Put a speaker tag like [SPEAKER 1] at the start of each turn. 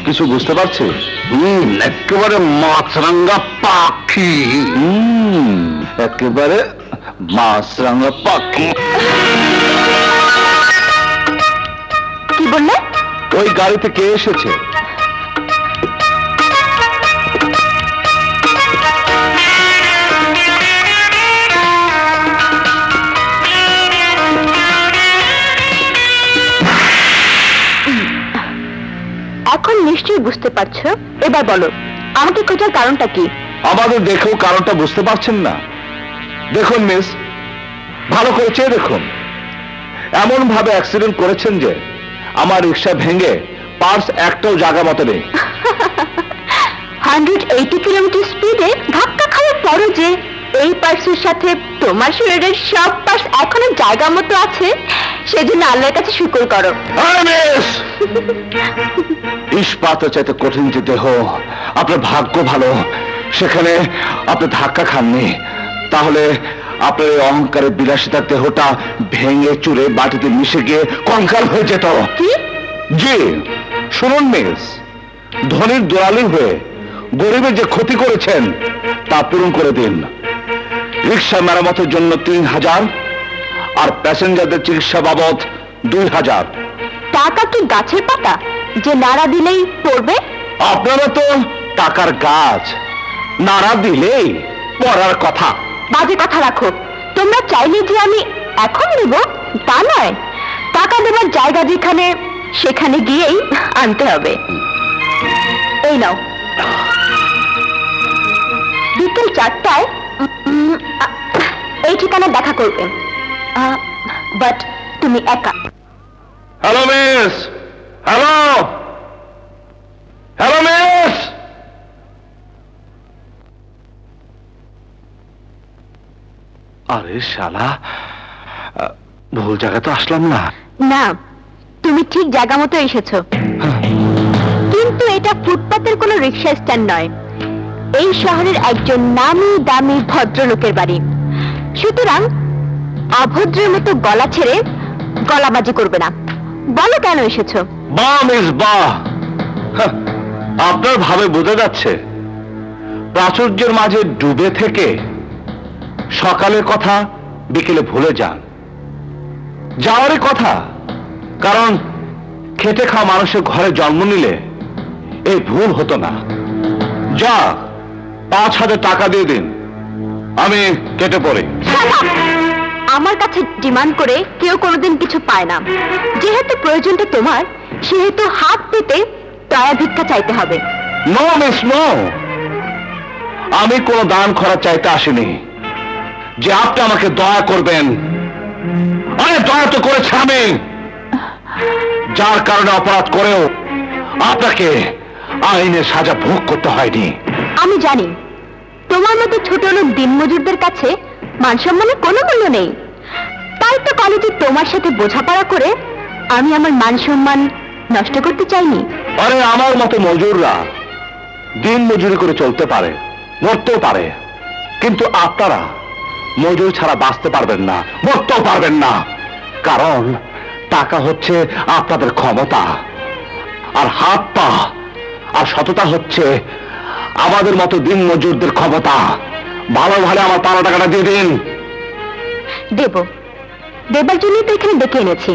[SPEAKER 1] কিছু বুঝতে পারছিস?
[SPEAKER 2] একেবারে মাছরাঙ্গা পাখি।
[SPEAKER 1] একেবারে মাছরাঙ্গা পাখি।
[SPEAKER 3] কি বললে?
[SPEAKER 1] ওই গাড়িতে কে এসেছে?
[SPEAKER 3] এখন নিশ্চয়ই বুঝতে পারছো। এবার বলো, আমাকে খোঁজার কারণটা কি?
[SPEAKER 1] আমাদের দেখেও কারণটা বুঝতে পারছেন না? দেখুন মিস, ভালো করে চেয়ে দেখুন। এমন ভাবে অ্যাক্সিডেন্ট করেছেন যে আমার রিক্সা ভেঙে পার্স একটাও জায়গা মতো নেই।
[SPEAKER 3] 180 কিলোমিটার স্পিডে ধাক্কা খাওয়ার পরও যে এই পার্সের সাথে তোমার শরীরের সব পার্স এখনো জায়গা মতো আছে, সেজন্য আল্লাহর কাছে শুকর করো।
[SPEAKER 1] ইস্পাতের চাইতে কঠিন যে দেহ, আপনার ভাগ্য ভালো সেখানে আপনি ধাক্কা খাননি। তাহলে আপনার এই অহংকারের বিলাসিতার দেহটা ভেঙে চুরে মাটিতে মিশে গিয়ে কঙ্কাল হয়ে যেত।
[SPEAKER 3] কি?
[SPEAKER 1] জি শুনুন মিস, ধনীর দোয়ালি হয়ে গরিবের যে ক্ষতি করেছেন তা পূরণ করে দিন। রিক্সা মেরামতের জন্য 3000 আর প্যাসেঞ্জারদের চিকিৎসা বাবদ 2000।
[SPEAKER 3] টাকা কি গাছের পাতা যে নাড়া দিলেই পড়বে?
[SPEAKER 1] আপনারা তো টাকার গাছ, নাড়া দিলেই পড়ার কথা।
[SPEAKER 3] বাজে কথা রাখো। তোমরা চাইলে যে আমি এখন নেব তা নয়, টাকা দেবার জায়গা যেখানে সেখানে গিয়েই আনতে হবে। এই নাও, বিকেল 4টায় এই ঠিকানা দেখা করবে, বাট তুমি একা।
[SPEAKER 1] Hello miss, hello hello miss. আরে শালা, ভুল জায়গা তো আসলাম না?
[SPEAKER 3] না, তুমি ঠিক জায়গা মতো এসেছো, কিন্তু এটা ফুটপাতের কোনো রিক্সা স্ট্যান্ড নয়। এই শহরের একজন নামি দামি ভদ্রলোকের বাড়ি। সুতরাং অভদ্রের মতো গলা ছেড়ে গলাবাজি করবে না। বলো কেন এসেছো?
[SPEAKER 1] বাহ মিস বাহ, আপনার ভাবে বোঝা যাচ্ছে প্রাচুর্যের মাঝে ডুবে থেকে সকালের কথা বিকেলে ভুলে যান। যাওয়ারই কথা, কারণ খেটে খাওয়া মানুষের ঘরে জন্ম নিলে এই ভুল হতো না। যা 5000 টাকা দিয়ে দিন, আমি কেটে পড়ি।
[SPEAKER 3] আমার কাছে ডিমান্ড করে কেউ কোনোদিন কিছু পায় না। যেহেতু প্রয়োজনটা তোমার, সেহেতু হাত পেতে দয়া ভিক্ষা চাইতে হবে।
[SPEAKER 1] নো মিস নো, আমি কোনো দান খরচ চাইতে আসিনি যে আপনি আমাকে দয়া করবেন। আরে দয়া তো করেছে আমি, যার কারণে অপরাধ করেও আপনাকে আইনের সাজা ভোগ করতে হয়নি।
[SPEAKER 3] আমি জানি তোমার মতো ছোট লোক দিনমজুরদের কাছে মান সম্মানের কোনো মূল্য নেই। তাই তো কলেজে তোমার সাথে বোঝাপড়া করে আমি আমার মান সম্মান নষ্ট করতে চাইনি।
[SPEAKER 1] আরে আমার মতো মজুররা দিন মজুরি করে চলতে পারে, মরতেও পারে, কিন্তু আপনারা মজুর ছাড়া বাঁচতে পারবেন না, মরতেও পারবেন না। কারণ টাকা হচ্ছে আপনাদের ক্ষমতা, আর হাত পা আর সততা হচ্ছে আমাদের মতো দিন মজুরদের ক্ষমতা। ভালো ভালো আমার 12 টাকাটা দিয়ে দিন।
[SPEAKER 3] দেব, দেবার জন্যই তো এখানে ডেকে এনেছি।